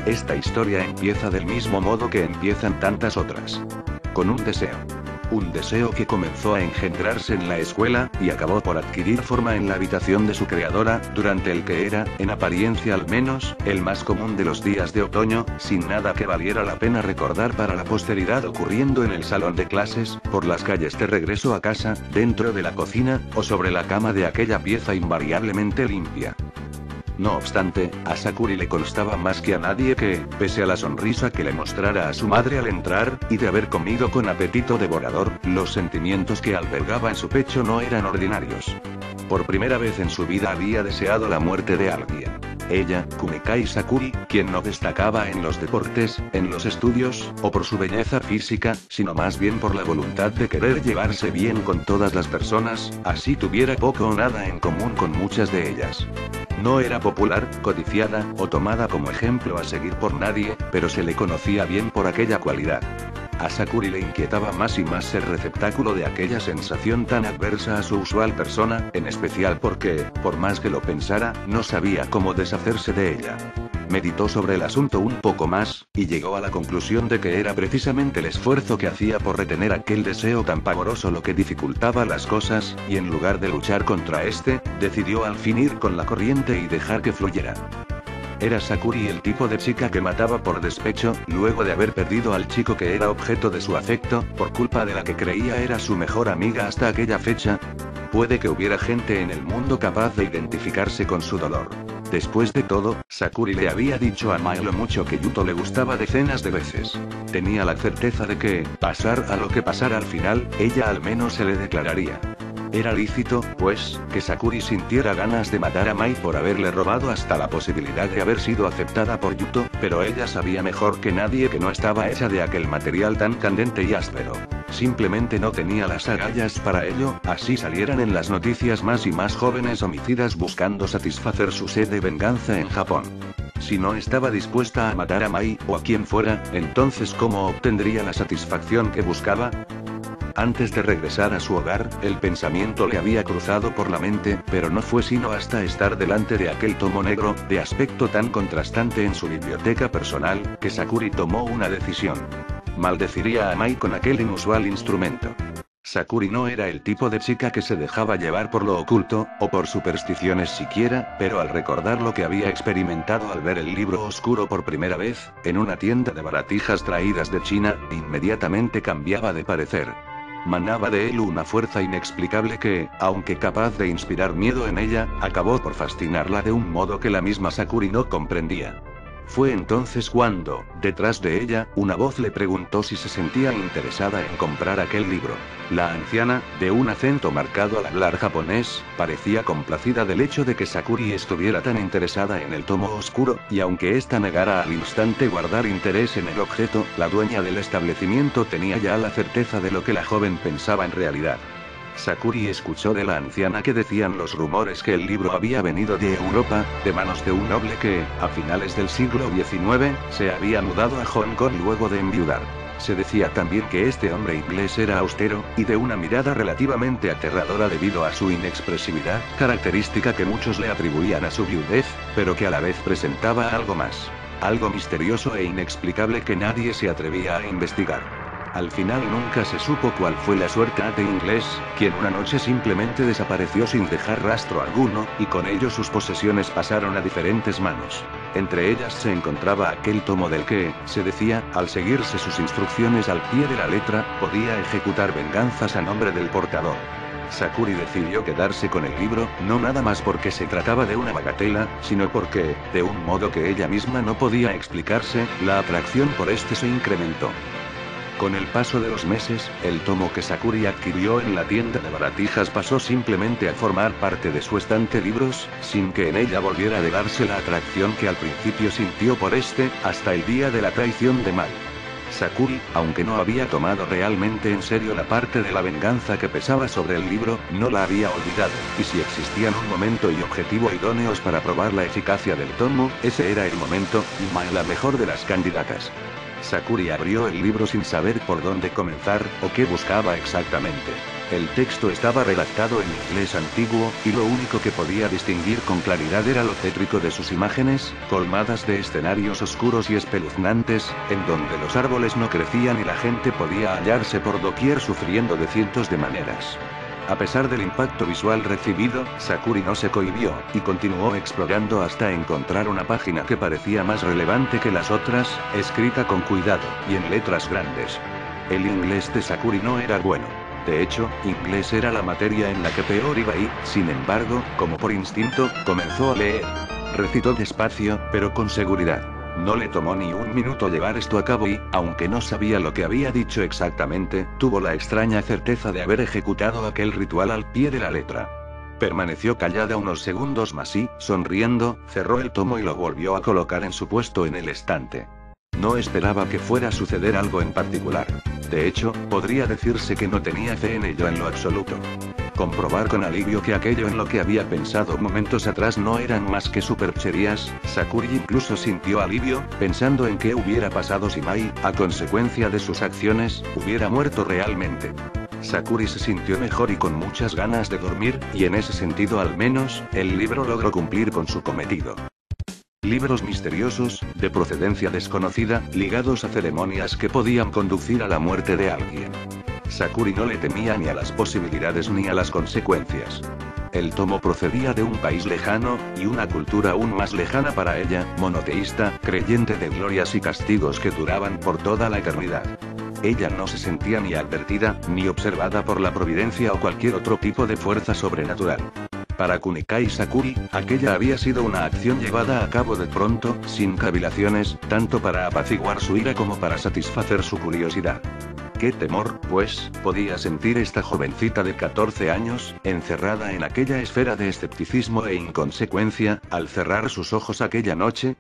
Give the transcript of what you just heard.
Esta historia empieza del mismo modo que empiezan tantas otras. Con un deseo. Un deseo que comenzó a engendrarse en la escuela, y acabó por adquirir forma en la habitación de su creadora, durante el que era, en apariencia al menos, el más común de los días de otoño, sin nada que valiera la pena recordar para la posteridad ocurriendo en el salón de clases, por las calles de regreso a casa, dentro de la cocina, o sobre la cama de aquella pieza invariablemente limpia. No obstante, a Sakuri le constaba más que a nadie que, pese a la sonrisa que le mostrara a su madre al entrar, y de haber comido con apetito devorador, los sentimientos que albergaba en su pecho no eran ordinarios. Por primera vez en su vida había deseado la muerte de alguien. Ella, Kumekai Sakuri, quien no destacaba en los deportes, en los estudios, o por su belleza física, sino más bien por la voluntad de querer llevarse bien con todas las personas, así tuviera poco o nada en común con muchas de ellas. No era popular, codiciada, o tomada como ejemplo a seguir por nadie, pero se le conocía bien por aquella cualidad. A Sakuri le inquietaba más y más ser receptáculo de aquella sensación tan adversa a su usual persona, en especial porque, por más que lo pensara, no sabía cómo deshacerse de ella. Meditó sobre el asunto un poco más, y llegó a la conclusión de que era precisamente el esfuerzo que hacía por retener aquel deseo tan pavoroso lo que dificultaba las cosas, y en lugar de luchar contra este, decidió al fin ir con la corriente y dejar que fluyera. Era Sakuri el tipo de chica que mataba por despecho, luego de haber perdido al chico que era objeto de su afecto, por culpa de la que creía era su mejor amiga hasta aquella fecha. Puede que hubiera gente en el mundo capaz de identificarse con su dolor. Después de todo, Sakuri le había dicho a Mai lo mucho que Yuto le gustaba decenas de veces. Tenía la certeza de que, pasar a lo que pasara al final, ella al menos se le declararía. Era lícito, pues, que Sakuri sintiera ganas de matar a Mai por haberle robado hasta la posibilidad de haber sido aceptada por Yuto, pero ella sabía mejor que nadie que no estaba hecha de aquel material tan candente y áspero. Simplemente no tenía las agallas para ello, así salieran en las noticias más y más jóvenes homicidas buscando satisfacer su sed de venganza en Japón. Si no estaba dispuesta a matar a Mai, o a quien fuera, entonces ¿cómo obtendría la satisfacción que buscaba? Antes de regresar a su hogar, el pensamiento le había cruzado por la mente, pero no fue sino hasta estar delante de aquel tomo negro, de aspecto tan contrastante en su biblioteca personal, que Sakuri tomó una decisión. Maldeciría a Mai con aquel inusual instrumento. Sakuri no era el tipo de chica que se dejaba llevar por lo oculto, o por supersticiones siquiera, pero al recordar lo que había experimentado al ver el libro oscuro por primera vez, en una tienda de baratijas traídas de China, inmediatamente cambiaba de parecer. Manaba de él una fuerza inexplicable que, aunque capaz de inspirar miedo en ella, acabó por fascinarla de un modo que la misma Sakuri no comprendía. Fue entonces cuando, detrás de ella, una voz le preguntó si se sentía interesada en comprar aquel libro. La anciana, de un acento marcado al hablar japonés, parecía complacida del hecho de que Sakuri estuviera tan interesada en el tomo oscuro, y aunque ésta negara al instante guardar interés en el objeto, la dueña del establecimiento tenía ya la certeza de lo que la joven pensaba en realidad. Sakuri escuchó de la anciana que decían los rumores que el libro había venido de Europa, de manos de un noble que, a finales del siglo XIX, se había mudado a Hong Kong luego de enviudar. Se decía también que este hombre inglés era austero, y de una mirada relativamente aterradora debido a su inexpresividad, característica que muchos le atribuían a su viudez, pero que a la vez presentaba algo más. Algo misterioso e inexplicable que nadie se atrevía a investigar. Al final nunca se supo cuál fue la suerte de inglés, quien una noche simplemente desapareció sin dejar rastro alguno, y con ello sus posesiones pasaron a diferentes manos. Entre ellas se encontraba aquel tomo del que, se decía, al seguirse sus instrucciones al pie de la letra, podía ejecutar venganzas a nombre del portador. Sakuri decidió quedarse con el libro, no nada más porque se trataba de una bagatela, sino porque, de un modo que ella misma no podía explicarse, la atracción por este se incrementó. Con el paso de los meses, el tomo que Sakuri adquirió en la tienda de baratijas pasó simplemente a formar parte de su estante de libros, sin que en ella volviera a darse la atracción que al principio sintió por este, hasta el día de la traición de Mai. Sakuri, aunque no había tomado realmente en serio la parte de la venganza que pesaba sobre el libro, no la había olvidado, y si existían un momento y objetivo idóneos para probar la eficacia del tomo, ese era el momento, y Mai la mejor de las candidatas. Sakuri abrió el libro sin saber por dónde comenzar, o qué buscaba exactamente. El texto estaba redactado en inglés antiguo, y lo único que podía distinguir con claridad era lo tétrico de sus imágenes, colmadas de escenarios oscuros y espeluznantes, en donde los árboles no crecían y la gente podía hallarse por doquier sufriendo de cientos de maneras. A pesar del impacto visual recibido, Sakuri no se cohibió, y continuó explorando hasta encontrar una página que parecía más relevante que las otras, escrita con cuidado, y en letras grandes. El inglés de Sakuri no era bueno. De hecho, inglés era la materia en la que peor iba y, sin embargo, como por instinto, comenzó a leer. Recitó despacio, pero con seguridad. No le tomó ni un minuto llevar esto a cabo y, aunque no sabía lo que había dicho exactamente, tuvo la extraña certeza de haber ejecutado aquel ritual al pie de la letra. Permaneció callada unos segundos más y, sonriendo, cerró el tomo y lo volvió a colocar en su puesto en el estante. No esperaba que fuera a suceder algo en particular. De hecho, podría decirse que no tenía fe en ello en lo absoluto. Comprobar con alivio que aquello en lo que había pensado momentos atrás no eran más que supercherías, Sakuri incluso sintió alivio, pensando en qué hubiera pasado si Mai, a consecuencia de sus acciones, hubiera muerto realmente. Sakuri se sintió mejor y con muchas ganas de dormir, y en ese sentido al menos, el libro logró cumplir con su cometido. Libros misteriosos, de procedencia desconocida, ligados a ceremonias que podían conducir a la muerte de alguien. Sakuri no le temía ni a las posibilidades ni a las consecuencias. El tomo procedía de un país lejano, y una cultura aún más lejana para ella, monoteísta, creyente de glorias y castigos que duraban por toda la eternidad. Ella no se sentía ni advertida, ni observada por la providencia o cualquier otro tipo de fuerza sobrenatural. Para Kunikai Sakuri, aquella había sido una acción llevada a cabo de pronto, sin cavilaciones, tanto para apaciguar su ira como para satisfacer su curiosidad. ¿Qué temor, pues, podía sentir esta jovencita de 14 años, encerrada en aquella esfera de escepticismo e inconsecuencia, al cerrar sus ojos aquella noche?